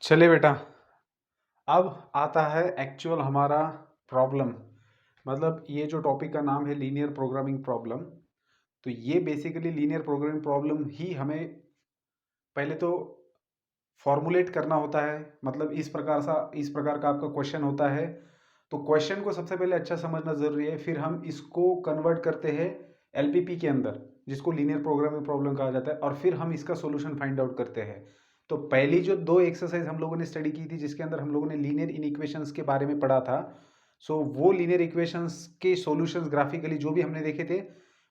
चलिए बेटा, अब आता है एक्चुअल हमारा प्रॉब्लम। मतलब ये जो टॉपिक का नाम है लीनियर प्रोग्रामिंग प्रॉब्लम। तो ये बेसिकली लीनियर प्रोग्रामिंग प्रॉब्लम ही हमें पहले तो फॉर्मुलेट करना होता है। मतलब इस प्रकार का आपका क्वेश्चन होता है। तो क्वेश्चन को सबसे पहले अच्छा समझना ज़रूरी है, फिर हम इसको कन्वर्ट करते हैं एलपीपी के अंदर, जिसको लीनियर प्रोग्रामिंग प्रॉब्लम कहा जाता है, और फिर हम इसका सॉल्यूशन फाइंड आउट करते हैं। तो पहली जो दो एक्सरसाइज हम लोगों ने स्टडी की थी, जिसके अंदर हम लोगों ने लीनियर इनइक्वेशंस के बारे में पढ़ा था। सो वो लीनियर इक्वेशंस के सॉल्यूशंस ग्राफिकली जो भी हमने देखे थे,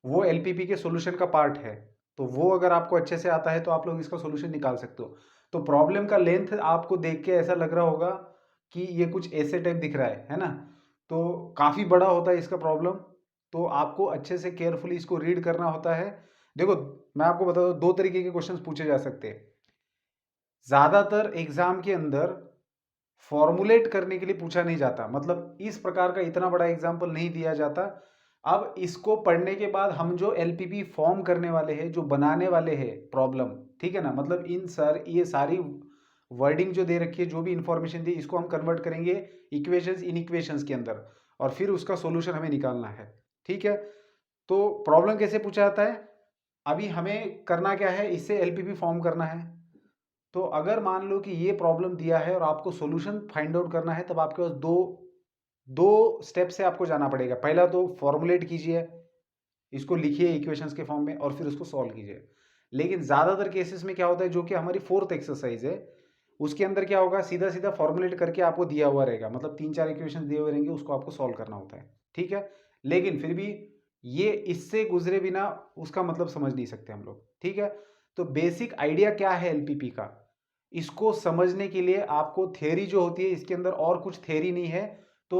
वो एलपीपी के सॉल्यूशन का पार्ट है। तो वो अगर आपको अच्छे से आता है तो आप लोग इसका सॉल्यूशन निकाल सकते हो। तो प्रॉब्लम का लेंथ आपको देख के ऐसा लग रहा होगा कि ये कुछ ऐसे टाइप दिख रहा है ना। तो काफ़ी बड़ा होता है इसका प्रॉब्लम। तो आपको अच्छे से केयरफुली इसको रीड करना होता है। देखो, मैं आपको बता दूं, दो तरीके के क्वेश्चंस पूछे जा सकते हैं। ज़्यादातर एग्जाम के अंदर फॉर्मुलेट करने के लिए पूछा नहीं जाता, मतलब इस प्रकार का इतना बड़ा एग्जाम्पल नहीं दिया जाता। अब इसको पढ़ने के बाद हम जो एलपीपी फॉर्म करने वाले हैं, जो बनाने वाले हैं प्रॉब्लम, ठीक है ना, मतलब ये सारी वर्डिंग जो दे रखी है, जो भी इंफॉर्मेशन दी, इसको हम कन्वर्ट करेंगे इक्वेशंस इन इक्वेशंस के अंदर, और फिर उसका सॉल्यूशन हमें निकालना है। ठीक है। तो प्रॉब्लम कैसे पूछा जाता है, अभी हमें करना क्या है, इससे एलपीपी फॉर्म करना है। तो अगर मान लो कि ये प्रॉब्लम दिया है और आपको सॉल्यूशन फाइंड आउट करना है, तब आपके पास दो दो स्टेप से आपको जाना पड़ेगा। पहला तो फॉर्मुलेट कीजिए, इसको लिखिए इक्वेशंस के फॉर्म में, और फिर उसको सॉल्व कीजिए। लेकिन ज़्यादातर केसेस में क्या होता है, जो कि हमारी फोर्थ एक्सरसाइज है, उसके अंदर क्या होगा, सीधा सीधा फॉर्मुलेट करके आपको दिया हुआ रहेगा, मतलब तीन चार इक्वेशन दिए हुए रहेंगे, उसको आपको सॉल्व करना होता है। ठीक है। लेकिन फिर भी ये इससे गुजरे बिना उसका मतलब समझ नहीं सकते हम लोग। ठीक है। तो बेसिक आइडिया क्या है एलपीपी का, इसको समझने के लिए आपको थ्योरी जो होती है, इसके अंदर और कुछ थ्योरी नहीं है। तो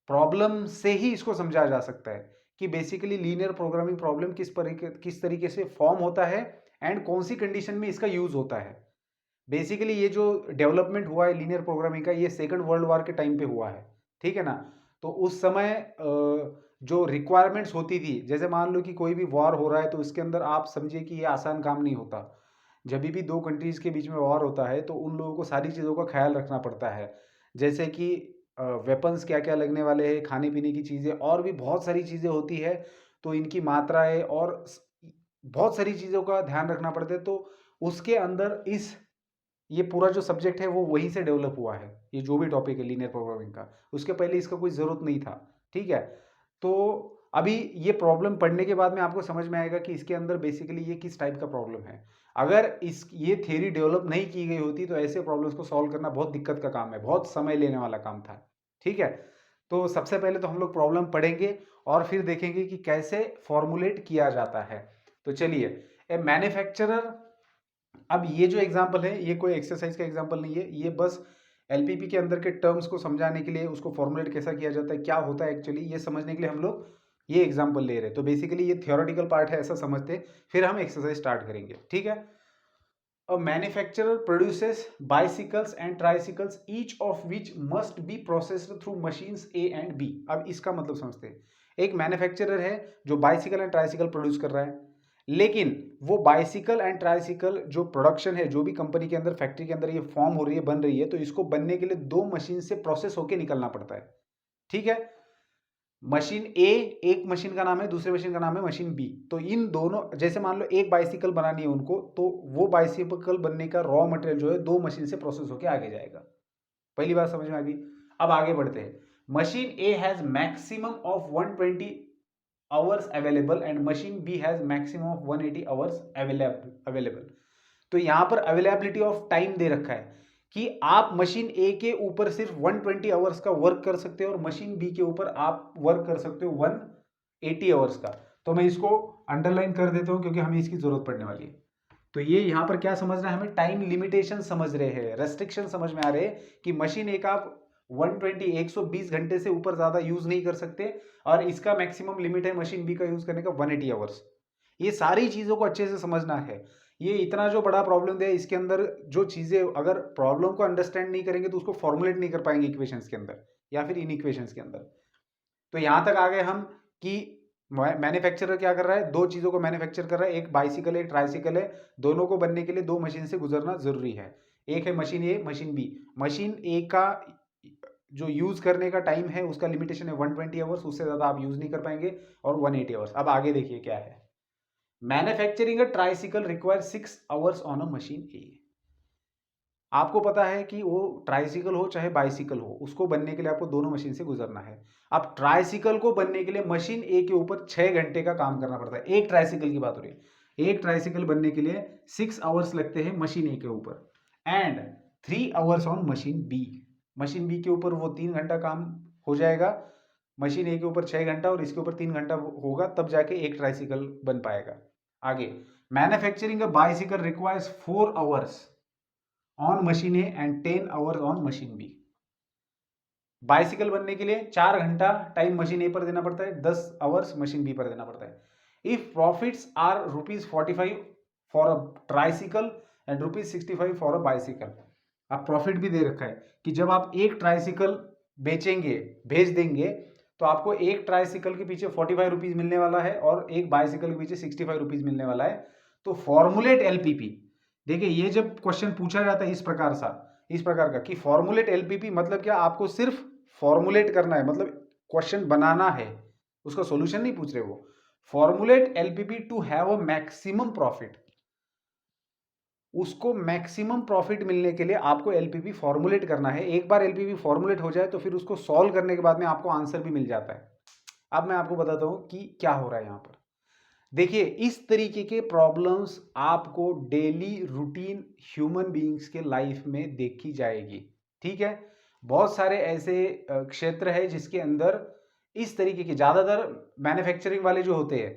प्रॉब्लम से ही इसको समझा जा सकता है कि बेसिकली लीनियर प्रोग्रामिंग प्रॉब्लम किस तरीके से फॉर्म होता है, एंड कौन सी कंडीशन में इसका यूज होता है। बेसिकली ये जो डेवलपमेंट हुआ है लीनियर प्रोग्रामिंग का, ये सेकंड वर्ल्ड वॉर के टाइम पे हुआ है। ठीक है ना। तो उस समय जो रिक्वायरमेंट्स होती थी, जैसे मान लो कि कोई भी वॉर हो रहा है, तो इसके अंदर आप समझिए कि ये आसान काम नहीं होता। जब भी दो कंट्रीज के बीच में वॉर होता है, तो उन लोगों को सारी चीज़ों का ख्याल रखना पड़ता है, जैसे कि वेपन्स क्या क्या लगने वाले हैं, खाने पीने की चीज़ें, और भी बहुत सारी चीज़ें होती है। तो इनकी मात्राएं और बहुत सारी चीज़ों का ध्यान रखना पड़ता है। तो उसके अंदर ये पूरा जो सब्जेक्ट है वो वहीं से डेवलप हुआ है। ये जो भी टॉपिक है लीनियर प्रोग्रामिंग का, उसके पहले इसका कोई ज़रूरत नहीं था। ठीक है। तो अभी ये प्रॉब्लम पढ़ने के बाद में आपको समझ में आएगा कि इसके अंदर बेसिकली ये किस टाइप का प्रॉब्लम है। अगर ये थ्योरी डेवलप नहीं की गई होती, तो ऐसे प्रॉब्लम्स को सॉल्व करना बहुत दिक्कत का काम है, बहुत समय लेने वाला काम था। ठीक है। तो सबसे पहले तो हम लोग प्रॉब्लम पढ़ेंगे, और फिर देखेंगे कि कैसे फॉर्मुलेट किया जाता है। तो चलिए, ए मैन्युफैक्चरर, अब ये जो एग्जाम्पल है, ये कोई एक्सरसाइज का एग्जाम्पल नहीं है, ये बस एलपीपी के अंदर के टर्म्स को समझाने के लिए, उसको फॉर्मुलेट कैसा किया जाता है, क्या होता है एक्चुअली, ये समझने के लिए हम लोग ये एग्जाम्पल ले रहे हैं। तो बेसिकली ये थियोरेटिकल पार्ट है, ऐसा समझते हैं, फिर हम एक्सरसाइज स्टार्ट करेंगे। ठीक है। A manufacturer produces bicycles and tricycles, each of which must be processed through machines A and B। अब इसका मतलब समझते हैं। एक मैन्युफैक्चरर है जो बाइसिकल एंड ट्राइसिकल प्रोड्यूस कर रहा है, लेकिन वो बाइसिकल एंड ट्राइसिकल जो प्रोडक्शन है, जो भी कंपनी के अंदर, फैक्ट्री के अंदर ये फॉर्म हो रही है, बन रही है, तो इसको बनने के लिए दो मशीन से प्रोसेस होके निकलना पड़ता है। ठीक है। मशीन ए, एक मशीन का नाम है, दूसरे मशीन का नाम है मशीन बी। तो इन दोनों, जैसे मान लो एक बाइसिकल बनानी है उनको, तो वो बाइसिकल बनने का रॉ मटेरियल जो है दो मशीन से प्रोसेस होकर आगे जाएगा। पहली बात समझ में आ गई। अब आगे बढ़ते हैं। Machine A has maximum of 120 hours available and machine B has maximum of 180 hours available. तो यहां पर अवेलेबिलिटी ऑफ टाइम दे रखा है कि आप मशीन ए के ऊपर सिर्फ 120 आवर्स का वर्क कर सकते हो, और मशीन बी के ऊपर आप वर्क कर सकते हो 180 आवर्स का। तो मैं इसको अंडरलाइन कर देता हूं, क्योंकि हमें इसकी जरूरत पड़ने वाली है। तो ये यहां पर क्या समझना है, हमें टाइम लिमिटेशन समझ रहे हैं, रेस्ट्रिक्शन समझ में आ रहे हैं कि मशीन एक आप 120 घंटे से ऊपर ज्यादा यूज नहीं कर सकते, और इसका मैक्सिमम लिमिट है मशीन बी का यूज करने का 180 आवर्स। ये सारी चीजों को अच्छे से समझना है। ये इतना जो बड़ा प्रॉब्लम दिया है, इसके अंदर जो चीजें, अगर प्रॉब्लम को अंडरस्टैंड नहीं करेंगे तो उसको फॉर्मुलेट नहीं कर पाएंगे इक्वेशंस के अंदर या फिर इन इक्वेशंस के अंदर। तो यहां तक आ गए हम कि मैन्युफैक्चरर क्या कर रहा है, दो चीज़ों को मैन्युफैक्चर कर रहा है, एक बाइसिकल है एक ट्राइसिकल है, दोनों को बनने के लिए दो मशीन से गुजरना जरूरी है। एक है मशीन ए मशीन बी। मशीन ए का जो यूज करने का टाइम है उसका लिमिटेशन है 120 आवर्स, उससे ज़्यादा आप यूज नहीं कर पाएंगे, और 180 आवर्स। अब आगे देखिए क्या है, manufacturing a tricycle require 6 hours on a machine A. आपको पता है कि वो ट्राइसिकल हो चाहे बाइसिकल हो, उसको बनने के लिए आपको दोनों मशीन से गुजरना है। अब ट्राइसिकल को बनने के लिए मशीन ए के ऊपर 6 घंटे का काम करना पड़ता है। एक ट्राइसिकल की बात हो रही है, एक ट्राइसिकल बनने के लिए 6 आवर्स लगते हैं मशीन ए के ऊपर, and 3 hours on machine B. Machine B के ऊपर वो 3 घंटा काम हो जाएगा, मशीन ए के ऊपर 6 घंटा और इसके ऊपर 3 घंटा होगा, तब जाके एक ट्राइसिकल बन पाएगा। आगे, manufacturing a bicycle requires 4 hours on machine A and 10 hours on machine B. Bicycle बनने के लिए 4 घंटा टाइम मशीन ए पर देना पड़ता है, 10 आवर्स मशीन बी पर देना पड़ता है। If profits are ₹45 for a tricycle and ₹65 for a bicycle. अब प्रॉफिट भी दे रखा है कि जब आप एक ट्राइसिकल बेचेंगे, भेज देंगे, तो आपको एक ट्राइसिकल के पीछे ₹45 मिलने वाला है और एक बाइसिकल के पीछे ₹65 मिलने वाला है। तो फॉर्मुलेट एलपीपी। देखिए, ये जब क्वेश्चन पूछा जाता है इस प्रकार का कि फॉर्मुलेट एलपीपी मतलब क्या, आपको सिर्फ फॉर्मुलेट करना है, मतलब क्वेश्चन बनाना है, उसका सॉल्यूशन नहीं पूछ रहे वो। Formulate LPP to have a maximum profit. उसको मैक्सिमम प्रॉफिट मिलने के लिए आपको एलपीपी फॉर्मुलेट करना है। एक बार एलपीपी फॉर्मुलेट हो जाए तो फिर उसको सॉल्व करने के बाद में आपको आंसर भी मिल जाता है। अब मैं आपको बताता हूं कि क्या हो रहा है यहां पर। देखिए, इस तरीके के प्रॉब्लम्स आपको डेली रूटीन ह्यूमन बीइंग्स के लाइफ में देखी जाएगी। ठीक है, बहुत सारे ऐसे क्षेत्र है जिसके अंदर इस तरीके की, ज्यादातर मैन्युफैक्चरिंग वाले जो होते हैं,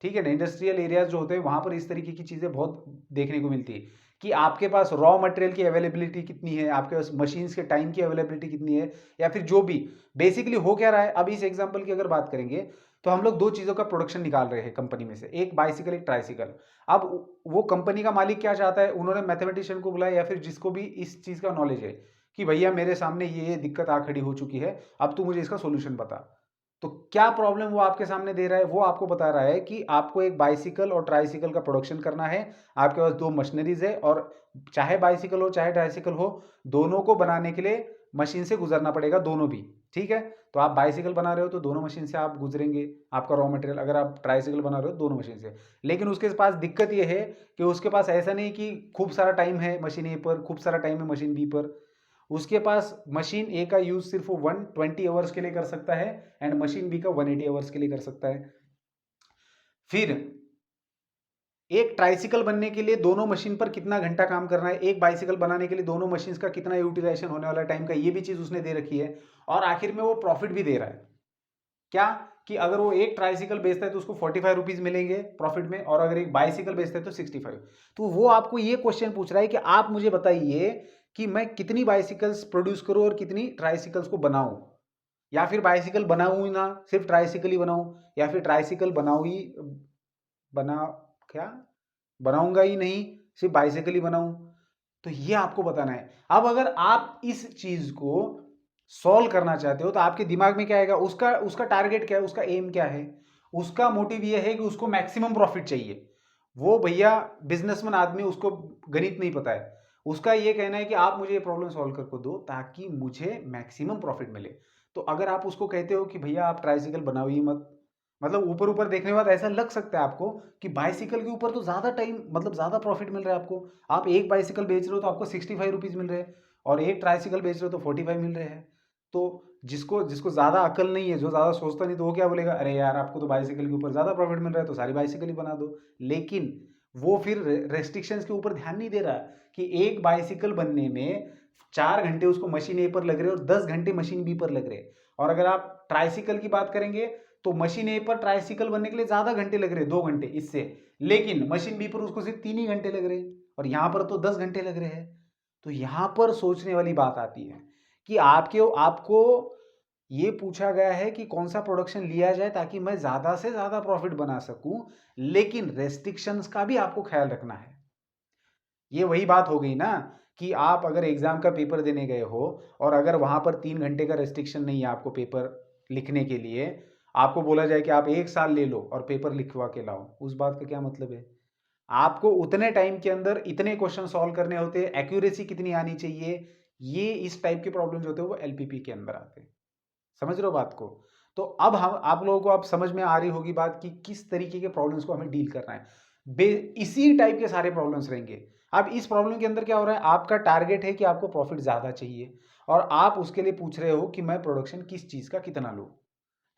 ठीक है ना, इंडस्ट्रियल एरियाज जो होते हैं, वहां पर इस तरीके की चीजें बहुत देखने को मिलती है कि आपके पास रॉ मटेरियल की अवेलेबिलिटी कितनी है, आपके पास मशीन्स के टाइम की अवेलेबिलिटी कितनी है, या फिर जो भी बेसिकली हो क्या रहा है। अब इस एग्जांपल की अगर बात करेंगे तो हम लोग दो चीज़ों का प्रोडक्शन निकाल रहे हैं कंपनी में से, एक बाइसिकल एक ट्राइसिकल। अब वो कंपनी का मालिक क्या चाहता है, उन्होंने मैथमेटिशियन को बुलाया या फिर जिसको भी इस चीज़ का नॉलेज है कि भैया मेरे सामने ये दिक्कत आ खड़ी हो चुकी है, अब तू मुझे इसका सोल्यूशन बता। तो क्या प्रॉब्लम वो आपके सामने दे रहा है, वो आपको बता रहा है कि आपको एक बाइसिकल और ट्राइसिकल का प्रोडक्शन करना है। आपके पास दो मशीनरीज है और चाहे बाइसिकल हो चाहे ट्राइसिकल हो, दोनों को बनाने के लिए मशीन से गुजरना पड़ेगा, दोनों भी। ठीक है, तो आप बाइसिकल बना रहे हो तो दोनों मशीन से आप गुजरेंगे, आपका रॉ मटेरियल। अगर आप ट्राइसिकल बना रहे हो दोनों मशीन से। लेकिन उसके पास दिक्कत ये है कि उसके पास ऐसा नहीं कि खूब सारा टाइम है मशीन ए पर, खूब सारा टाइम है मशीन बी पर। उसके पास मशीन ए का यूज सिर्फ 120 आवर्स के लिए कर सकता है एंड मशीन बी का 180 आवर्स के लिए कर सकता है। फिर एक ट्राइसिकल बनने के लिए दोनों मशीन पर कितना घंटा काम करना है, एक बाइसिकल बनाने के लिए दोनों मशीन का कितना यूटिलाइजेशन होने वाला टाइम का, ये भी चीज उसने दे रखी है। और आखिर में वो प्रॉफिट भी दे रहा है। क्या कि अगर वो एक ट्राइसिकल बेचता है तो उसको ₹45 मिलेंगे प्रॉफिट में, और अगर एक बाइसिकल बेचता है तो 65। तो वो आपको ये क्वेश्चन पूछ रहा है कि आप मुझे बताइए कि मैं कितनी बाइसिकल्स प्रोड्यूस करूं और कितनी ट्राइसिकल्स को बनाऊं, या फिर बाइसिकल बनाऊं ही ना, सिर्फ ट्राइसिकल ही बनाऊं, या फिर ट्राइसिकल बनाऊं ही बना क्या बनाऊंगा ही नहीं, सिर्फ बाइसिकल ही बनाऊं। तो ये आपको बताना है। अब अगर आप इस चीज को सॉल्व करना चाहते हो तो आपके दिमाग में क्या आएगा, उसका उसका टारगेट क्या है, उसका एम क्या है। उसका मोटिव ये है कि उसको मैक्सिमम प्रॉफिट चाहिए। वो भैया बिजनेसमैन आदमी, उसको गणित नहीं पता है। उसका ये कहना है कि आप मुझे ये प्रॉब्लम सॉल्व करके दो ताकि मुझे मैक्सिमम प्रॉफिट मिले। तो अगर आप उसको कहते हो कि भैया आप ट्राइसिकल बनाओ ही मत, मतलब ऊपर ऊपर देखने के बाद ऐसा लग सकता है आपको कि बाइसिकल के ऊपर तो ज्यादा टाइम, मतलब ज्यादा प्रॉफिट मिल रहा है आपको। आप एक बाइसिकल बेच रहे हो तो आपको ₹65 मिल रहे हैं, और एक ट्राइसिकल बेच रहे हो तो 45 मिल रहे हैं। तो जिसको जिसको ज्यादा अकल नहीं है, जो ज्यादा सोचता नहीं, तो वो क्या बोलेगा, अरे यार आपको तो बाइसिकल के ऊपर ज्यादा प्रॉफिट मिल रहा है तो सारी बाइसिकल ही बना दो। लेकिन वो फिर रेस्ट्रिक्शंस के ऊपर ध्यान नहीं दे रहा कि एक बाइसिकल बनने में 4 घंटे उसको मशीन ए पर लग रहे और 10 घंटे मशीन बी पर लग रहे। और अगर आप ट्राइसिकल की बात करेंगे तो मशीन ए पर ट्राइसिकल बनने के लिए ज्यादा घंटे लग रहे, 2 घंटे इससे, लेकिन मशीन बी पर उसको सिर्फ 3 ही घंटे लग रहे, और यहां पर तो 10 घंटे लग रहे हैं। तो यहां पर सोचने वाली बात आती है कि आपको ये पूछा गया है कि कौन सा प्रोडक्शन लिया जाए ताकि मैं ज्यादा से ज्यादा प्रॉफिट बना सकूं, लेकिन रेस्ट्रिक्शंस का भी आपको ख्याल रखना है। ये वही बात हो गई ना कि आप अगर एग्जाम का पेपर देने गए हो और अगर वहां पर 3 घंटे का रेस्ट्रिक्शन नहीं है आपको पेपर लिखने के लिए, आपको बोला जाए कि आप 1 साल ले लो और पेपर लिखवा के लाओ, उस बात का क्या मतलब है? आपको उतने टाइम के अंदर इतने क्वेश्चन सॉल्व करने होते हैं, एक्यूरेसी कितनी आनी चाहिए, ये इस टाइप के प्रॉब्लम्स होते हैं वो एलपीपी के अंदर आते हैं। समझ रहे हो बात को? तो अब हम आप लोगों को अब समझ में आ रही होगी बात कि किस तरीके के प्रॉब्लम्स को हमें डील करना है। इसी टाइप के सारे प्रॉब्लम्स रहेंगे। अब इस प्रॉब्लम के अंदर क्या हो रहा है, आपका टारगेट है कि आपको प्रॉफिट ज़्यादा चाहिए और आप उसके लिए पूछ रहे हो कि मैं प्रोडक्शन किस चीज़ का कितना लूँ,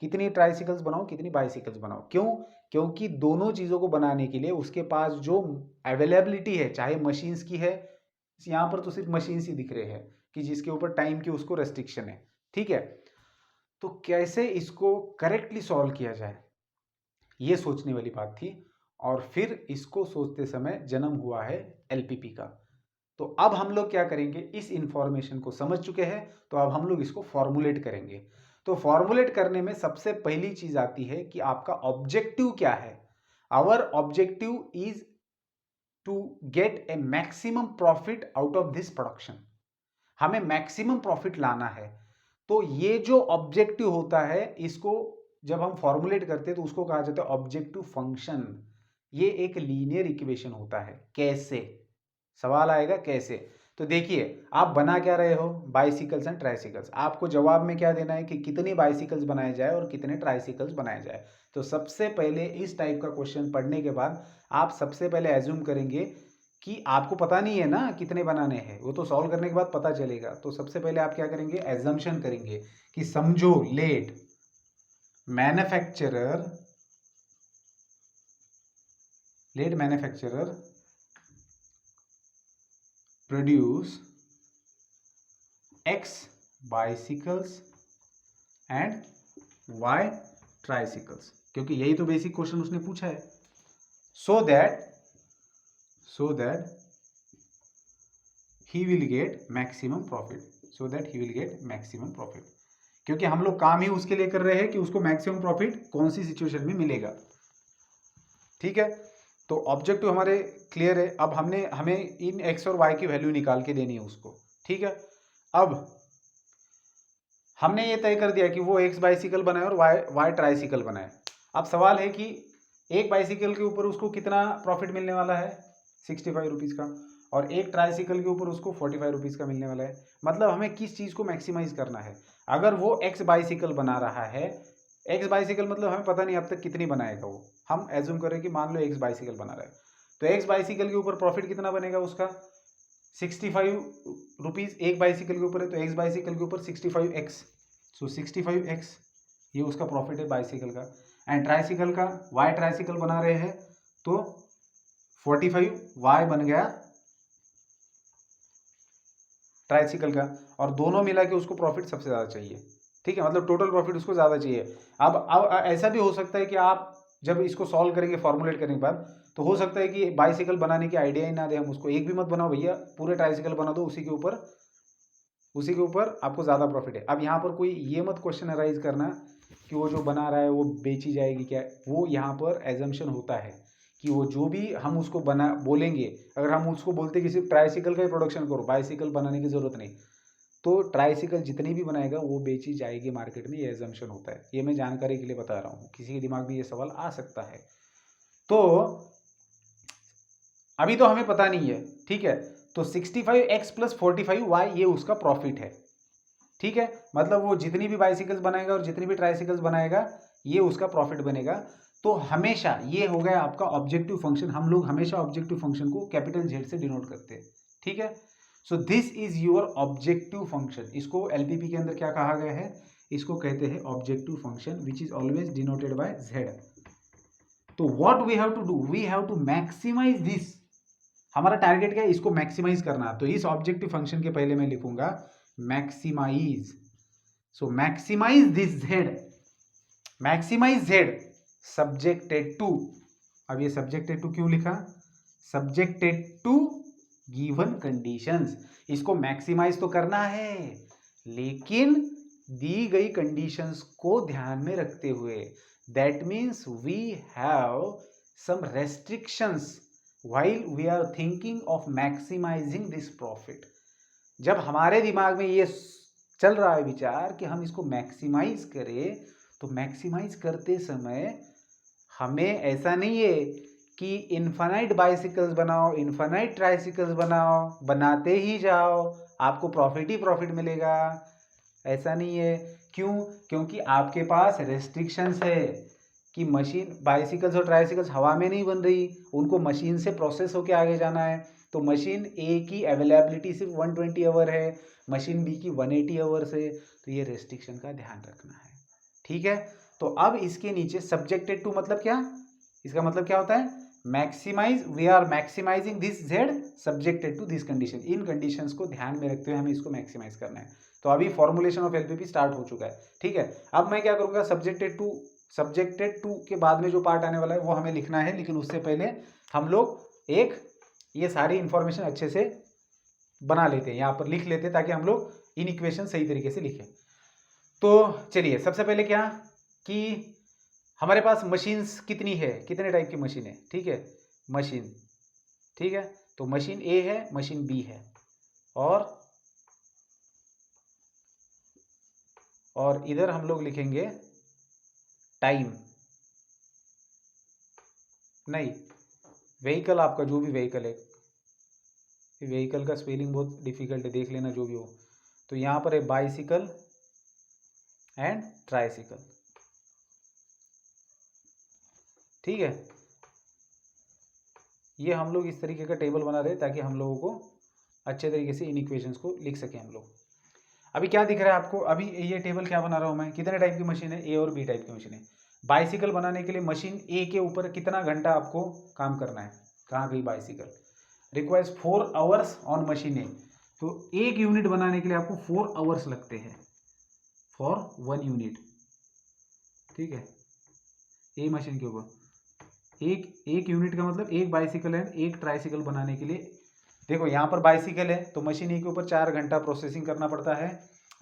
कितनी ट्राइसिकल्स बनाओ, कितनी बाइसिकल्स बनाओ। क्यों? क्योंकि दोनों चीज़ों को बनाने के लिए उसके पास जो अवेलेबिलिटी है, चाहे मशीन्स की है, यहाँ पर तो सिर्फ मशीन्स ही दिख रहे हैं कि जिसके ऊपर टाइम की उसको रेस्ट्रिक्शन है, ठीक है। तो कैसे इसको करेक्टली सॉल्व किया जाए, ये सोचने वाली बात थी। और फिर इसको सोचते समय जन्म हुआ है एलपीपी का। तो अब हम लोग क्या करेंगे, इस इंफॉर्मेशन को समझ चुके हैं, तो अब हम लोग इसको फॉर्मुलेट करेंगे। तो फॉर्मुलेट करने में सबसे पहली चीज आती है कि आपका ऑब्जेक्टिव क्या है। Our objective is to get a maximum profit out of this production. हमें मैक्सिमम प्रॉफिट लाना है। तो ये जो ऑब्जेक्टिव होता है, इसको जब हम फॉर्मुलेट करते हैं तो उसको कहा जाता है ऑब्जेक्टिव फंक्शन। ये एक लीनियर इक्वेशन होता है। कैसे, सवाल आएगा कैसे। तो देखिए, आप बना क्या रहे हो, बाइसिकल्स एंड ट्राइसिकल्स। आपको जवाब में क्या देना है कि कितनी बाइसिकल्स बनाए जाए और कितने ट्राइसिकल्स बनाए जाए। तो सबसे पहले इस टाइप का क्वेश्चन पढ़ने के बाद आप सबसे पहले एज्यूम करेंगे कि आपको पता नहीं है ना कितने बनाने हैं, वो तो सॉल्व करने के बाद पता चलेगा। तो सबसे पहले आप क्या करेंगे, एजम्पशन करेंगे कि समझो let manufacturer produce X bicycles and Y tricycles, क्योंकि यही तो बेसिक क्वेश्चन उसने पूछा है। So that he will get maximum profit. क्योंकि हम लोग काम ही उसके लिए कर रहे हैं कि उसको मैक्सिमम प्रॉफिट कौन सी सिचुएशन में मिलेगा। ठीक है, तो ऑब्जेक्टिव हमारे क्लियर है। अब हमें इन एक्स और वाई की वैल्यू निकाल के देनी है उसको। ठीक है, अब हमने ये तय कर दिया कि वो एक्स बाइसिकल बनाए और वाई ट्राइसिकल बनाए। अब सवाल है कि एक बाइसिकल के ऊपर उसको कितना प्रॉफिट मिलने वाला है, 65 रुपीज़ का, और एक ट्राइसिकल के ऊपर उसको 45 रुपीज़ का मिलने वाला है। मतलब हमें किस चीज़ को मैक्सिमाइज करना है। अगर वो एक्स बाइसिकल बना रहा है, एक्स बाइसिकल मतलब हमें पता नहीं अब तक कितनी बनाएगा वो, हम एज्यूम करें कि मान लो एक्स बाइसिकल बना रहा है, तो एक्स बाइसिकल के ऊपर प्रॉफिट कितना बनेगा उसका, 65 रुपीज़ एक बाइसिकल के ऊपर है, तो एक्स बाइसिकल के ऊपर 65x, सो 65x ये उसका प्रॉफिट है बाइसिकल का। एंड ट्राइसिकल का, वाई ट्राइसिकल बना रहे हैं तो 45y बन गया ट्राइसिकल का, और दोनों मिला के उसको प्रॉफिट सबसे ज़्यादा चाहिए। ठीक है, मतलब टोटल प्रॉफिट उसको ज़्यादा चाहिए। अब ऐसा भी हो सकता है कि आप जब इसको सॉल्व करेंगे फॉर्मुलेट करने के बाद, तो हो सकता है कि बाइसिकल बनाने की आइडिया ही ना दे हम उसको, एक भी मत बनाओ भैया, पूरे ट्राइसिकल बना दो, उसी के ऊपर आपको ज़्यादा प्रॉफिट है। अब यहाँ पर कोई ये मत क्वेश्चन अराइज करना कि वो जो बना रहा है वो बेची जाएगी क्या, वो यहाँ पर एजम्पशन होता है कि वो जो भी हम उसको बना बोलेंगे, अगर हम उसको बोलते कि सिर्फ ट्राइसिकल का ही प्रोडक्शन करो, बाइसिकल बनाने की ज़रूरत नहीं, तो ट्राइसिकल जितनी भी बनाएगा वो बेची जाएगी मार्केट में, ये एजम्पशन होता है। ये मैं जानकारी के लिए बता रहा हूँ, किसी के दिमाग में ये सवाल आ सकता है। तो अभी तो हमें पता नहीं है, ठीक है, तो 65x प्लस 45y ये उसका प्रॉफिट है। ठीक है, मतलब वो जितनी भी बाइसिकल्स बनाएगा और जितनी भी ट्राइसिकल्स बनाएगा ये उसका प्रॉफिट बनेगा। तो हमेशा ये हो गया आपका ऑब्जेक्टिव फंक्शन। हम लोग हमेशा ऑब्जेक्टिव फंक्शन को कैपिटल जेड से डिनोट करते हैं। ठीक है, so this is your objective function. इसको एलपीपी के अंदर क्या कहा गया है, इसको कहते हैं objective function which is always denoted by Z. तो what we have to do, we have to maximise this. हमारा टारगेट क्या है, इसको मैक्सिमाइज करना। तो इस ऑब्जेक्टिव फंक्शन के पहले मैं लिखूंगा maximize. So maximize this Z, maximize Z subjected to. अब ये सब्जेक्टेड टू क्यों लिखा, सब्जेक्टेड टू गिवन कंडीशंस। इसको मैक्सिमाइज तो करना है, लेकिन दी गई कंडीशंस को ध्यान में रखते हुए। That means we have some restrictions while we are thinking of maximizing this profit। जब हमारे दिमाग में ये चल रहा है विचार कि हम इसको मैक्सिमाइज करें, तो मैक्सिमाइज करते समय हमें ऐसा नहीं है कि इन्फानाइट बाइसिकल्स बनाओ, इन्फानाइट ट्राइसिकल्स बनाओ, बनाते ही जाओ, आपको प्रॉफिट ही प्रॉफिट मिलेगा, ऐसा नहीं है। क्यों? क्योंकि आपके पास रेस्ट्रिक्शंस है कि मशीन बाइसिकल्स और ट्राइसिकल्स हवा में नहीं बन रही, उनको मशीन से प्रोसेस होकर आगे जाना है। तो मशीन ए की अवेलेबिलिटी सिर्फ 120 आवर है, मशीन बी की 180 आवर्स है, तो ये रेस्ट्रिक्शन का ध्यान रखना है। ठीक है, तो अब इसके नीचे सब्जेक्टेड टू मतलब क्या, इसका मतलब क्या होता है, maximize, we are maximizing this Z subjected to this condition, इन कंडीशंस को ध्यान में रखते हुए हमें इसको मैक्सिमाइज करना है। तो अभी फॉर्मुलेशन ऑफ एलपीपी स्टार्ट हो चुका है। ठीक है, अब मैं क्या करूंगा, सब्जेक्टेड टू के बाद में जो पार्ट आने वाला है वो हमें लिखना है, लेकिन उससे पहले हम लोग एक ये सारी इंफॉर्मेशन अच्छे से बना लेते हैं, यहाँ पर लिख लेते हैं ताकि हम लोग इन इक्वेशन सही तरीके से लिखें। तो चलिए सबसे पहले क्या कि हमारे पास मशीन्स कितनी है, कितने टाइप की मशीन है। ठीक है, मशीन, ठीक है, तो मशीन ए है, मशीन बी है, और इधर हम लोग लिखेंगे टाइम, नहीं व्हीकल, आपका जो भी व्हीकल है, व्हीकल का स्पेलिंग बहुत डिफिकल्ट है, देख लेना जो भी हो। तो यहाँ पर है बाइसिकल एंड ट्राइसिकल। ठीक है, ये हम लोग इस तरीके का टेबल बना रहे हैं ताकि हम लोगों को अच्छे तरीके से इन इक्वेशंस को लिख सकें हम लोग। अभी क्या दिख रहा है आपको, अभी ये टेबल क्या बना रहा हूँ मैं, कितने टाइप की मशीन है, ए और बी टाइप की मशीन है। बाइसिकल बनाने के लिए मशीन ए के ऊपर कितना घंटा आपको काम करना है, कहाँ गई bicycle, requires 4 hours on machine A, तो एक यूनिट बनाने के लिए आपको 4 आवर्स लगते हैं फॉर 1 यूनिट। ठीक है, ए मशीन के ऊपर एक यूनिट का मतलब एक बाइसिकल एंड एक ट्राइसिकल बनाने के लिए, देखो यहाँ पर बाइसिकल है तो मशीन ए के ऊपर 4 घंटा प्रोसेसिंग करना पड़ता है,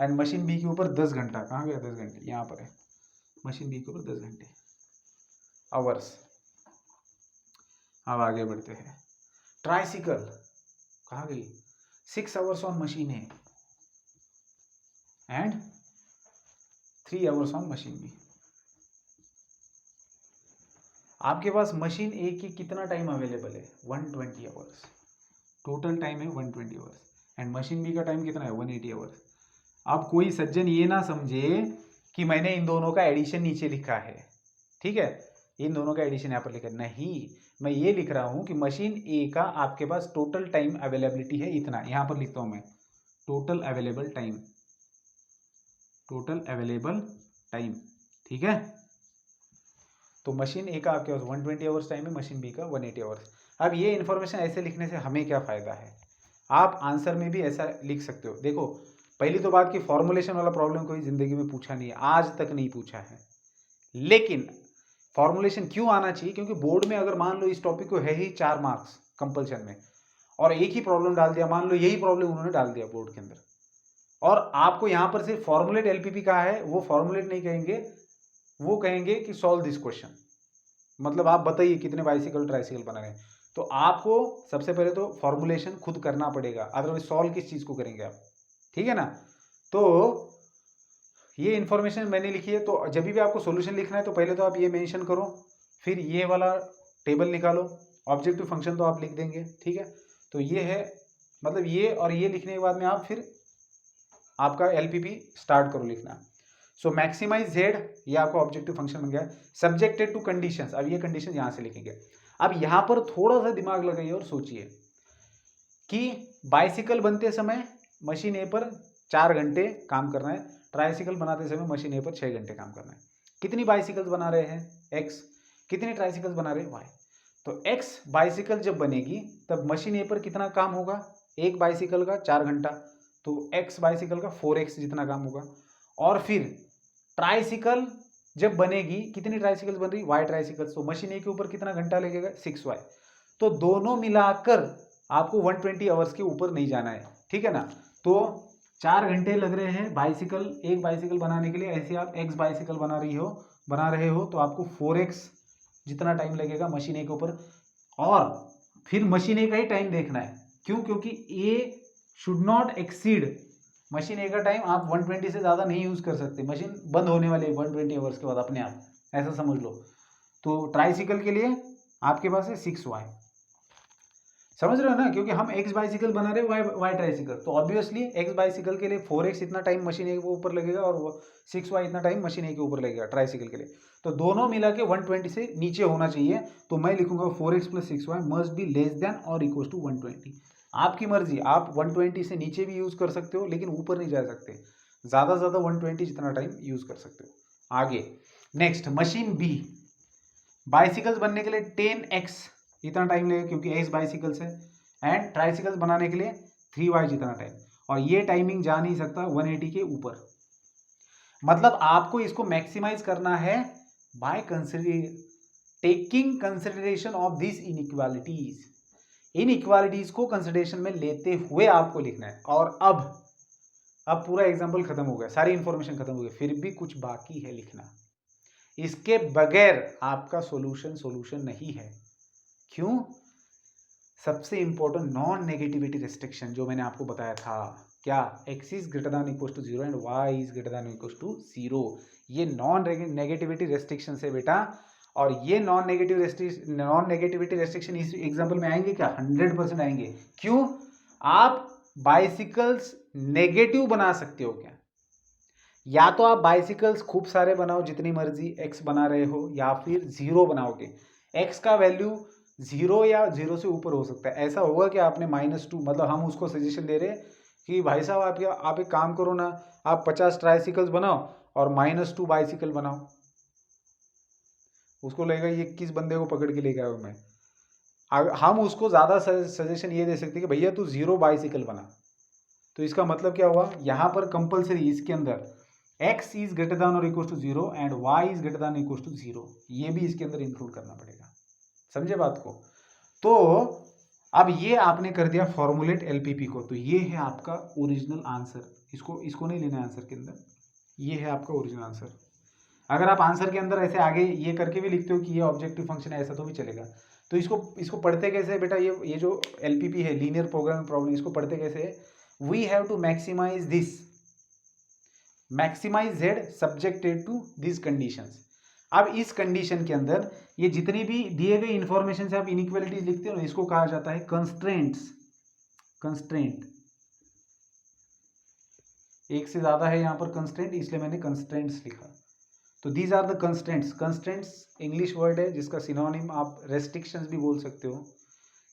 एंड मशीन बी के ऊपर 10 घंटा, कहाँ गया 10 घंटे, यहाँ पर है, मशीन बी के ऊपर 10 घंटे आवर्स। अब आगे बढ़ते हैं, ट्राइसिकल कहाँ गई, 6 hours on machine A and 3 hours on machine B. आपके पास मशीन ए की कितना टाइम अवेलेबल है, 120 आवर्स, टोटल टाइम है 120 आवर्स, एंड मशीन बी का टाइम कितना है, 180 आवर्स। अब कोई सज्जन ये ना समझे कि मैंने इन दोनों का एडिशन नीचे लिखा है। ठीक है, इन दोनों का एडिशन यहाँ पर लिखा है, नहीं, मैं ये लिख रहा हूँ कि मशीन ए का आपके पास टोटल टाइम अवेलेबिलिटी है इतना, यहाँ पर लिखता हूँ मैं total available time, total available time. ठीक है, तो मशीन ए का आपके पास 120 आवर्स टाइम है, मशीन बी का 180 आवर्स। अब ये इन्फॉर्मेशन ऐसे लिखने से हमें क्या फ़ायदा है, आप आंसर में भी ऐसा लिख सकते हो। देखो पहली तो बात कि फॉर्मुलेशन वाला प्रॉब्लम कोई ज़िंदगी में पूछा नहीं है, आज तक नहीं पूछा है, लेकिन फॉर्मुलेशन क्यों आना चाहिए, क्योंकि बोर्ड में अगर मान लो इस टॉपिक को है ही 4 मार्क्स कंपल्शन में, और एक ही प्रॉब्लम डाल दिया, मान लो यही प्रॉब्लम उन्होंने डाल दिया बोर्ड के अंदर, और आपको यहाँ पर सिर्फ फॉर्मुलेट एलपीपी कहा है, वो फॉर्मुलेट नहीं कहेंगे, वो कहेंगे कि सॉल्व दिस क्वेश्चन, मतलब आप बताइए कितने बाइसिकल ट्राइसिकल बना रहे हैं। तो आपको सबसे पहले तो फॉर्मुलेशन खुद करना पड़ेगा, अदरवाइज सॉल्व किस चीज़ को करेंगे आप। ठीक है ना, तो ये इन्फॉर्मेशन मैंने लिखी है, तो जब भी आपको सॉल्यूशन लिखना है तो पहले तो आप ये मेंशन करो, फिर ये वाला टेबल निकालो, ऑब्जेक्टिव फंक्शन तो आप लिख देंगे। ठीक है, तो ये है, मतलब ये और ये लिखने के बाद में आप फिर आपका एलपीपी स्टार्ट करो लिखना। सो मैक्सिमाइज जेड, ये आपका ऑब्जेक्टिव फंक्शन बन गया, सब्जेक्टेड टू कंडीशंस, अब ये कंडीशन यहां से लिखेंगे। अब यहां पर थोड़ा सा दिमाग लगाइए और सोचिए कि बाइसिकल बनते समय मशीन ए पर 4 घंटे काम करना है, ट्राइसिकल बनाते समय मशीन ए पर 6 घंटे काम करना है। कितनी बाइसिकल्स बना रहे हैं, एक्स, कितनी ट्राइसिकल्स बना रहे हैं, वाई। तो एक्स बाइसिकल जब बनेगी तब मशीन ए पर कितना काम होगा, एक बाइसिकल का 4 घंटा, तो एक्स बाइसिकल का 4x जितना काम होगा। और फिर ट्राइसिकल जब बनेगी, कितनी ट्राइसिकल्स बन रही, वाई ट्राइसिकल्स, तो मशीन ए के ऊपर कितना घंटा लगेगा, 6y। तो दोनों मिलाकर आपको 120 आवर्स के ऊपर नहीं जाना है। ठीक है ना, तो 4 घंटे लग रहे हैं बाइसिकल, एक बाइसिकल बनाने के लिए, ऐसे आप एक्स बाइसिकल बना रहे हो तो आपको 4x जितना टाइम लगेगा मशीन ए के ऊपर। और फिर मशीन ए का ही टाइम देखना है, क्यों, क्योंकि ए शुड नॉट एक्सीड मशीन ए का टाइम आप 120 से ज़्यादा नहीं यूज़ कर सकते, मशीन बंद होने वाली है 120 आवर्स के बाद अपने आप, ऐसा समझ लो। तो ट्राइसिकल के लिए आपके पास है 6y, समझ रहे हो ना, क्योंकि हम एक्स बाइसिकल बना रहे हैं वाई ट्राइसिकल, तो ऑब्वियसली एक्स बाइसिकल के लिए 4x इतना टाइम मशीन ए के ऊपर लगेगा और 6y इतना टाइम मशीन ए के ऊपर लगेगा ट्राइसिकल के लिए। तो दोनों मिला के 120 से नीचे होना चाहिए, तो मैं लिखूंगा 4x + 6y must be less than और इक्वल टू 120। आपकी मर्जी, आप 120 से नीचे भी यूज कर सकते हो लेकिन ऊपर नहीं जा सकते, ज़्यादा से ज़्यादा 120 जितना टाइम यूज कर सकते हो। आगे नेक्स्ट मशीन बी, बाइसिकल्स बनने के लिए 10x इतना टाइम लगेगा क्योंकि एक्स बाइसिकल्स है, एंड ट्राइसिकल्स बनाने के लिए 3y जितना टाइम, और ये टाइमिंग जा नहीं सकता 180 के ऊपर। मतलब आपको इसको मैक्सिमाइज करना है by taking consideration of this inequalities, inequalities को कंसिडरेशन में लेते हुए आपको लिखना है। और अब पूरा एग्जाम्पल खत्म हो गया, सारी इंफॉर्मेशन खत्म हो गई, फिर भी कुछ बाकी है लिखना, इसके बगैर आपका सॉल्यूशन नहीं है। क्यों? सबसे इंपॉर्टेंट नॉन नेगेटिविटी रेस्ट्रिक्शन जो मैंने आपको बताया था, क्या x is greater than equal to 0 and y is greater than equal to 0, ये नॉन नेगेटिविटी रेस्ट्रिक्शन है बेटा। और ये नॉन नेगेटिविटी रेस्ट्रिक्शन इस एग्जांपल में आएंगे क्या? 100% आएंगे। क्यों? आप बाइसिकल्स नेगेटिव बना सकते हो क्या? या तो आप बाइसिकल्स खूब सारे बनाओ जितनी मर्जी x बना रहे हो, या फिर 0 बनाओगे, x का वैल्यू 0 या 0 से ऊपर हो सकता है। ऐसा होगा कि आपने -2, मतलब हम उसको सजेशन दे रहे हैं कि भाई साहब आप एक काम करो ना, आप 50 ट्राइसिकल्स बनाओ और -2 बाइसिकल बनाओ, उसको लगेगा ये किस बंदे को पकड़ के लेके आया मैं। हम उसको ज़्यादा सजेशन ये दे सकते हैं कि भैया तू 0 बाइसिकल बना। तो इसका मतलब क्या हुआ, यहाँ पर कंपलसरी इसके अंदर x इज ग्रेटर देन और equal to 0 and y is greater than equal to 0, ये भी इसके अंदर इंक्लूड करना पड़ेगा। समझे बात को? तो अब ये आपने कर दिया फॉर्मुलेट एलपीपी को, तो ये है आपका ओरिजिनल आंसर। इसको नहीं लेना आंसर के अंदर, ये है आपका ओरिजिनल आंसर। अगर आप आंसर के अंदर ऐसे आगे ये करके भी लिखते हो कि ये ऑब्जेक्टिव फंक्शन है, ऐसा तो भी चलेगा। तो इसको पढ़ते कैसे है बेटा? ये जो एलपीपी है, लीनियर प्रोग्रामिंग प्रॉब्लम, इसको पढ़ते कैसे है? We have to maximise this, maximise z subjected to this conditions. अब इस कंडीशन के अंदर ये जितनी भी दिए गए इंफॉर्मेशन से आप इनइक्वालिटीज लिखते हो ना, इसको कहा जाता है कंस्ट्रेंट्स। कंस्ट्रेंट एक से ज्यादा है यहाँ पर कंस्ट्रेंट, इसलिए मैंने कंस्ट्रेंट्स लिखा। तो these are the constraints. Constraints English word है जिसका सिनोनिम आप रेस्ट्रिक्शंस भी बोल सकते हो,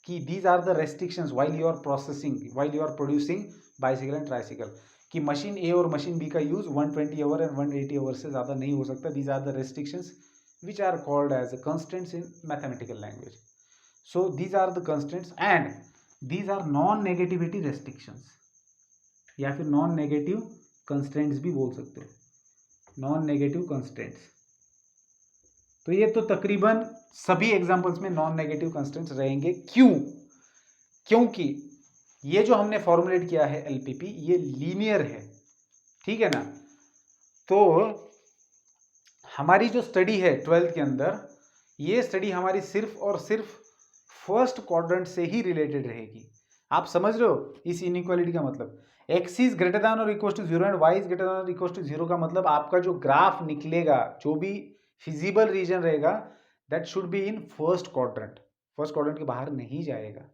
कि these are the restrictions while you are producing bicycle and tricycle, कि मशीन ए और मशीन बी का यूज 120 आवर एंड 180 आवर से ज़्यादा नहीं हो सकता। These are the restrictions which are called as constraints in mathematical language. So these are the constraints and these are non negativity restrictions, या फिर non negative constraints भी बोल सकते हो, नॉन नेगेटिव कंस्ट्रेंट्स। तो ये तो तकरीबन सभी एग्जांपल्स में नॉन नेगेटिव कंस्ट्रेंट्स रहेंगे। क्यों? क्योंकि ये जो हमने फॉर्मुलेट किया है एलपीपी, ये लीनियर है, ठीक है ना। तो हमारी जो स्टडी है 12th के अंदर, ये स्टडी हमारी सिर्फ और सिर्फ फर्स्ट क्वाड्रेंट से ही रिलेटेड रहेगी। आप समझ रहे हो इस इनइक्वालिटी का मतलब? x इज ग्रेटर देन और equal to 0 and y is greater than और इक्वल टू 0 का मतलब आपका जो ग्राफ निकलेगा, जो भी फिजिबल रीजन रहेगा, that should be in first quadrant. First quadrant के बाहर नहीं जाएगा,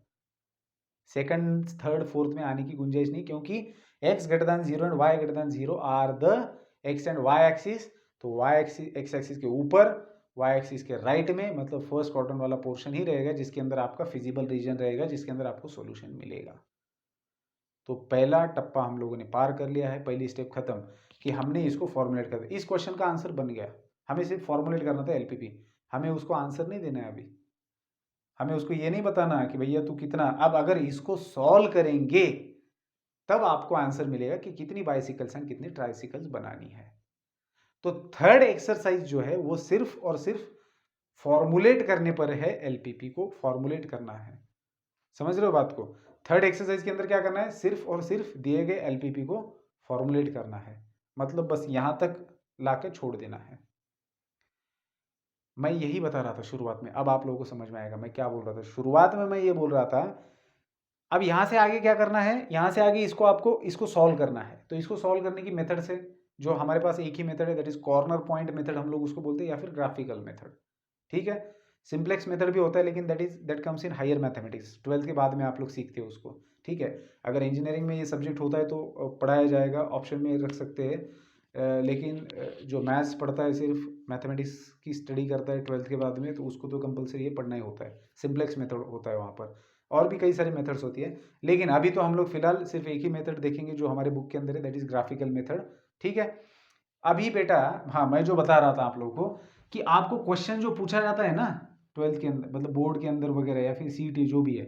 सेकंड थर्ड फोर्थ में आने की गुंजाइश नहीं, क्योंकि x greater than 0 and y greater than 0 are the x and y axis. तो y एक्सिस x एक्सिस के ऊपर, y एक्सिस के राइट में, मतलब फर्स्ट क्वाड्रेंट वाला पोर्शन ही रहेगा जिसके अंदर आपका फिजिबल रीजन रहेगा, जिसके अंदर आपको सॉल्यूशन मिलेगा। तो पहला टप्पा हम लोगों ने पार कर लिया है, पहली स्टेप खत्म, कि हमने इसको फॉर्मुलेट कर दिया। इस क्वेश्चन का आंसर बन गया, हमें सिर्फ फॉर्मुलेट करना था एलपीपी, हमें उसको आंसर नहीं देना है अभी। हमें उसको ये नहीं बताना कि भैया तू कितना, अब अगर इसको सॉल्व करेंगे तब आपको आंसर मिलेगा कि कितनी बाइसिकल्स एंड कितनी ट्राइसिकल्स बनानी है। तो थर्ड एक्सरसाइज जो है वो सिर्फ और सिर्फ फॉर्मुलेट करने पर है, एलपीपी को फॉर्मुलेट करना है। समझ रहे हो बात को? थर्ड एक्सरसाइज के अंदर क्या करना है? सिर्फ और सिर्फ दिए गए एलपीपी को फॉर्मुलेट करना है, मतलब बस यहां तक लाके छोड़ देना है। मैं यही बता रहा था शुरुआत में, अब आप लोगों को समझ में आएगा मैं क्या बोल रहा था। शुरुआत में मैं ये बोल रहा था अब यहाँ से आगे क्या करना है, यहाँ से आगे इसको आपको इसको सॉल्व करना है। तो इसको सॉल्व करने की मेथड से जो हमारे पास एक ही मेथड है, that is corner point method हम लोग उसको बोलते हैं, या फिर ग्राफिकल मेथड। ठीक है, सिंप्लेक्स मेथड भी होता है, लेकिन that comes in higher mathematics, 12th के बाद में आप लोग सीखते हो उसको। ठीक है, अगर इंजीनियरिंग में ये सब्जेक्ट होता है तो पढ़ाया जाएगा, ऑप्शन में रख सकते हैं। लेकिन जो मैथ्स पढ़ता है, सिर्फ मैथमेटिक्स की स्टडी करता है 12th के बाद में, तो उसको तो कंपलसरी ये पढ़ना ही होता है। सिंप्लेक्स मेथड होता है वहाँ पर, और भी कई सारी मेथड्स होती है, लेकिन अभी तो हम लोग फिलहाल सिर्फ एक ही मेथड देखेंगे जो हमारे बुक के अंदर है, दैट इज ग्राफिकल मेथड। ठीक है, अभी बेटा, हाँ मैं जो बता रहा था आप लोगों को कि आपको क्वेश्चन जो पूछा जाता है ना 12th के अंदर, मतलब बोर्ड के अंदर वगैरह, या फिर सीईटी जो भी है,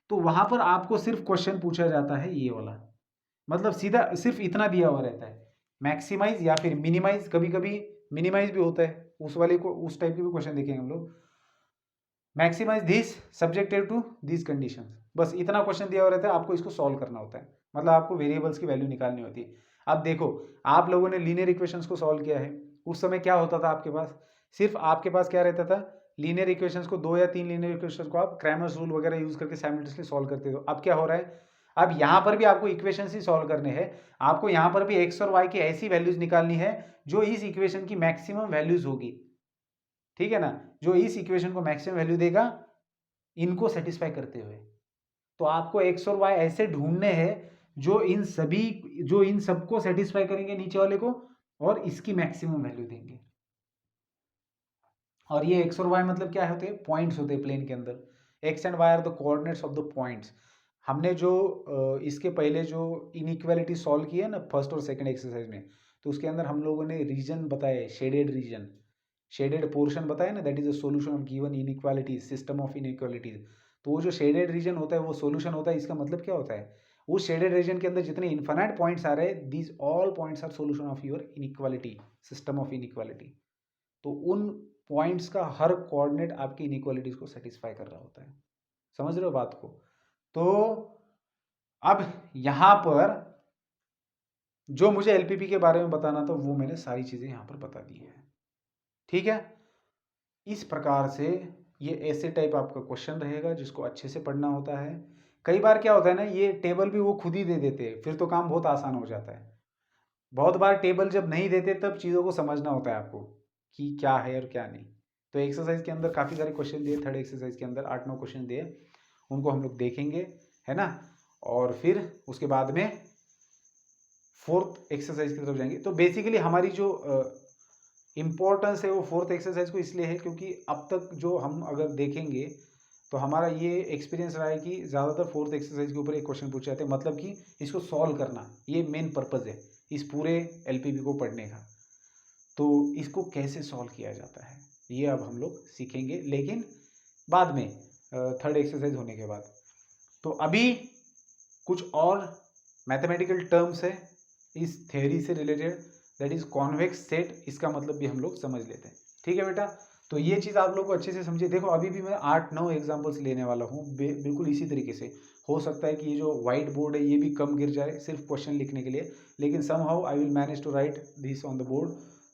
तो वहां पर आपको सिर्फ क्वेश्चन पूछा जाता है ये वाला, मतलब सीधा सिर्फ इतना दिया हुआ रहता है, मैक्सिमाइज या फिर मिनिमाइज, कभी कभी मिनिमाइज भी होता है, उस वाले को उस टाइप के भी क्वेश्चन देखेंगे हम लोग। Maximise this subjected to this condition, बस इतना क्वेश्चन दिया हुआ रहता है, आपको इसको सॉल्व करना होता है, मतलब आपको वेरिएबल्स की वैल्यू निकालनी होती है। अब देखो, आप लोगों ने लीनियर इक्वेशंस को सॉल्व किया है, उस समय क्या होता था आपके पास, सिर्फ आपके पास क्या रहता था, लीनियर इक्वेशंस को, 2 या 3 लीनियर इक्वेशंस को आप क्रैमर्स रूल वगैरह यूज करके साइमल्टेनियसली सॉल्व करते हो। अब क्या हो रहा है, अब यहाँ पर भी आपको इक्वेशंस ही सॉल्व करने हैं, आपको यहाँ पर भी एक्स और वाई की ऐसी वैल्यूज निकालनी है जो इस इक्वेशन की मैक्सिमम वैल्यूज होगी। ठीक है ना, जो इस इक्वेशन को मैक्सिमम वैल्यू देगा इनको सेटिस्फाई करते हुए। तो आपको एक्स और वाई ऐसे ढूंढने हैं जो इन सबको सेटिस्फाई करेंगे नीचे वाले को, और इसकी मैक्सिमम वैल्यू देंगे। और ये एक्स और वाई मतलब क्या होते हैं, पॉइंट्स होते हैं प्लेन के अंदर। X and y are the coordinates of the points. हमने जो इसके पहले जो इनइक्वालिटी सॉल्व की है ना फर्स्ट और सेकंड एक्सरसाइज में, तो उसके अंदर हम लोगों ने रीजन बताए, शेडेड रीजन, शेडेड पोर्शन बताया ना, that is a solution of given inequalities, system of inequalities. तो वो जो शेडेड रीजन होता है वो सॉल्यूशन होता है। इसका मतलब क्या होता है, उस शेडेड रीजन के अंदर जितने इन्फिनाइट पॉइंट्स आ रहे हैं, these all points are solution of your inequality, system of inequality. तो उन पॉइंट्स का हर कोऑर्डिनेट आपकी इनइक्वालिटीज को सेटिस्फाई कर रहा होता है। समझ रहे हो बात को। तो अब यहां पर जो मुझे एलपीपी के बारे में बताना था वो मैंने सारी चीजें यहां पर बता दी है। ठीक है, इस प्रकार से ये ऐसे टाइप आपका क्वेश्चन रहेगा जिसको अच्छे से पढ़ना होता है। कई बार क्या होता है ना, ये टेबल भी वो खुद ही दे देते हैं, फिर तो काम बहुत आसान हो जाता है। बहुत बार टेबल जब नहीं देते तब चीज़ों को समझना होता है आपको कि क्या है और क्या नहीं। तो एक्सरसाइज के अंदर काफ़ी सारे क्वेश्चन दिए, थर्ड एक्सरसाइज के अंदर 8-9 क्वेश्चन दिए, उनको हम लोग देखेंगे, है ना। और फिर उसके बाद में फोर्थ एक्सरसाइज की तरफ जाएंगे। तो बेसिकली हमारी जो इम्पोर्टेंस है वो फोर्थ एक्सरसाइज को इसलिए है क्योंकि अब तक जो हम अगर देखेंगे तो हमारा ये एक्सपीरियंस रहा है कि ज़्यादातर फोर्थ एक्सरसाइज के ऊपर एक क्वेश्चन पूछे जाते हैं, मतलब कि इसको सॉल्व करना, ये मेन पर्पज़ है इस पूरे एलपीपी को पढ़ने का। तो इसको कैसे सॉल्व किया जाता है ये अब हम लोग सीखेंगे, लेकिन बाद में थर्ड एक्सरसाइज होने के बाद। तो अभी कुछ और मैथमेटिकल टर्म्स है इस थ्योरी से related, that is convex set, इसका मतलब भी हम लोग समझ लेते हैं। ठीक है बेटा, तो ये चीज़ आप लोग को अच्छे से समझिए। देखो अभी भी मैं 8-9 एग्जाम्पल्स लेने वाला हूँ बिल्कुल इसी तरीके से। हो सकता है कि ये जो व्हाइट बोर्ड है ये भी कम गिर जाए सिर्फ क्वेश्चन लिखने के लिए, लेकिन somehow I will manage to write this on the board,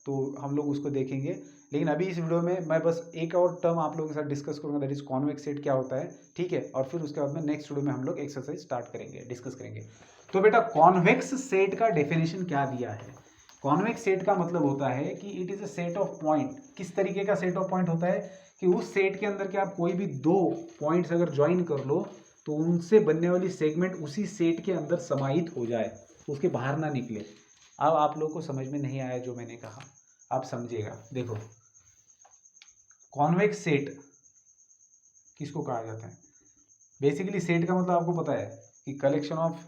तो हम लोग उसको देखेंगे। लेकिन अभी इस वीडियो में मैं बस एक और टर्म आप लोगों के साथ डिस्कस करूंगा, दैट इज कॉन्वेक्स सेट क्या होता है। ठीक है, और फिर उसके बाद में नेक्स्ट वीडियो में हम लोग एक्सरसाइज स्टार्ट करेंगे, डिस्कस करेंगे। तो बेटा कॉन्वेक्स सेट का डेफिनेशन क्या दिया है। कॉन्वेक्स सेट का मतलब होता है कि it is a set of point. किस तरीके का सेट ऑफ पॉइंट होता है कि उस सेट के अंदर के आप कोई भी दो पॉइंट्स अगर ज्वाइन कर लो तो उनसे बनने वाली सेगमेंट उसी सेट के अंदर समाहित हो जाए, उसके बाहर ना निकले। अब आप लोग को समझ में नहीं आया जो मैंने कहा, आप समझिएगा। देखो कॉन्वेक्स सेट किसको कहा जाता है, बेसिकली सेट का मतलब आपको पता है कि कलेक्शन ऑफ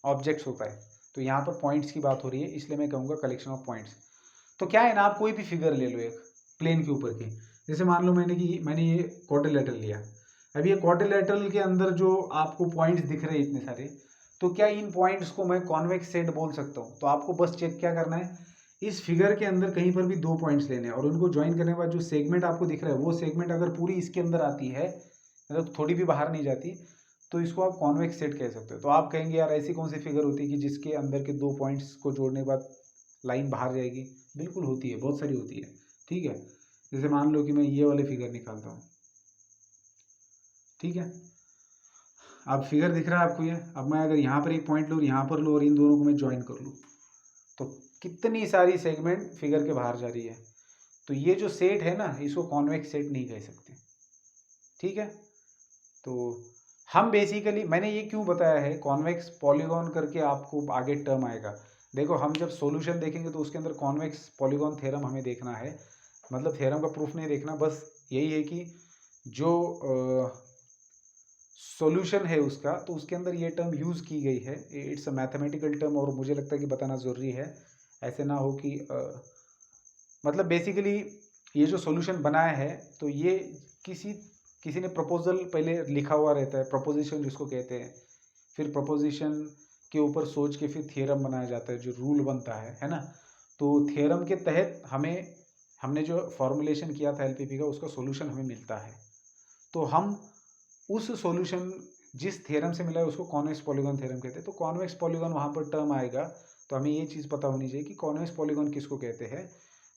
ऑब्जेक्ट्स होता है। तो यहाँ पर पॉइंट्स की बात हो रही है इसलिए मैं कहूँगा कलेक्शन ऑफ पॉइंट्स। तो क्या है ना, आप कोई भी फिगर ले लो एक प्लेन के ऊपर की, जैसे मान लो मैंने ये क्वाड्रिलेटरल लिया। अब ये क्वाड्रिलेटरल के अंदर जो आपको पॉइंट्स दिख रहे हैं इतने सारे, तो क्या इन पॉइंट्स को मैं कॉन्वेक्स सेट बोल सकता हूँ। तो आपको बस चेक क्या करना है, इस फिगर के अंदर कहीं पर भी दो पॉइंट्स लेने हैं और उनको ज्वाइन करने के बाद जो सेगमेंट आपको दिख रहा है वो सेगमेंट अगर पूरी इसके अंदर आती है, मतलब थोड़ी भी बाहर नहीं जाती, तो इसको आप कॉन्वेक्स सेट कह सकते हो। तो आप कहेंगे यार ऐसी कौन सी फिगर होती है कि जिसके अंदर के दो पॉइंट्स को जोड़ने के बाद लाइन बाहर जाएगी। बिल्कुल होती है, बहुत सारी होती है। ठीक है, जैसे मान लो कि मैं ये वाले फिगर निकालता हूँ। ठीक है, अब फिगर दिख रहा है आपको ये। अब मैं अगर यहाँ पर एक पॉइंट लूँ, यहाँ पर लूँ और इन दोनों को मैं ज्वाइन कर लूँ तो कितनी सारी सेगमेंट फिगर के बाहर जा रही है। तो ये जो सेट है ना, इसको कॉन्वेक्स सेट नहीं कह सकते, ठीक है। तो हम बेसिकली, मैंने ये क्यों बताया है कॉन्वेक्स पॉलीगॉन करके, आपको आगे टर्म आएगा। देखो हम जब सॉल्यूशन देखेंगे तो उसके अंदर कॉन्वेक्स पॉलीगॉन थ्योरम हमें देखना है, मतलब थ्योरम का प्रूफ नहीं देखना, बस यही है कि जो सॉल्यूशन है उसका, तो उसके अंदर ये टर्म यूज़ की गई है। इट्स अ मैथमेटिकल टर्म और मुझे लगता है कि बताना ज़रूरी है, ऐसे ना हो कि मतलब बेसिकली ये जो सॉल्यूशन बनाया है तो ये किसी किसी ने प्रपोजल पहले लिखा हुआ रहता है, प्रपोजिशन जिसको कहते हैं, फिर प्रपोजिशन के ऊपर सोच के फिर थियरम बनाया जाता है, जो रूल बनता है ना। तो थियरम के तहत हमने जो फॉर्मुलेशन किया था एलपीपी का, उसका सॉल्यूशन हमें मिलता है। तो हम उस सॉल्यूशन जिस थ्योरम से मिला है उसको कॉन्वेक्स पॉलीगॉन थ्योरम कहते हैं। तो कॉन्वेक्स पॉलीगॉन वहाँ पर टर्म आएगा, तो हमें ये चीज़ पता होनी चाहिए कि कॉन्वेक्स पॉलीगॉन किसको कहते हैं।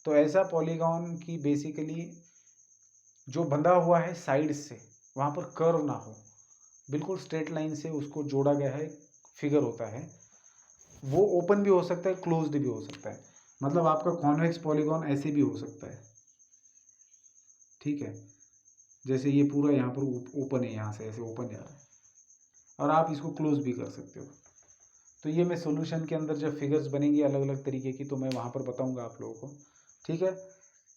तो ऐसा पॉलीगॉन की बेसिकली जो बंधा हुआ है साइड से, वहाँ पर कर्व ना हो, बिल्कुल स्ट्रेट लाइन से उसको जोड़ा गया है, फिगर होता है। वो ओपन भी हो सकता है, क्लोज्ड भी हो सकता है, मतलब आपका कॉन्वेक्स पॉलीगॉन ऐसे भी हो सकता है, ठीक है। जैसे ये पूरा यहाँ पर ओपन है, यहाँ से ऐसे ओपन जा रहा है, और आप इसको क्लोज भी कर सकते हो। तो ये मैं सॉल्यूशन के अंदर जब फिगर्स बनेंगी अलग अलग तरीके की, तो मैं वहाँ पर बताऊँगा आप लोगों को, ठीक है।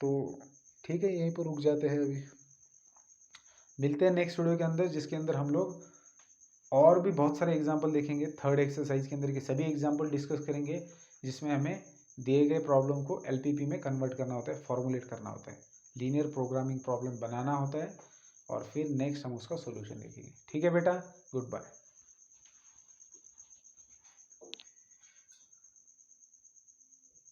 तो ठीक है, यहीं पर रुक जाते हैं अभी, मिलते हैं नेक्स्ट वीडियो के अंदर, जिसके अंदर हम लोग और भी बहुत सारे एग्जाम्पल देखेंगे। थर्ड एक्सरसाइज के अंदर के सभी एग्जाम्पल डिस्कस करेंगे, जिसमें हमें दिए गए प्रॉब्लम को एलपीपी में कन्वर्ट करना होता है, फॉर्मुलेट करना होता है, लीनियर प्रोग्रामिंग प्रॉब्लम बनाना होता है, और फिर नेक्स्ट हम उसका सोल्यूशन देखेंगे। ठीक है बेटा, गुड बाय।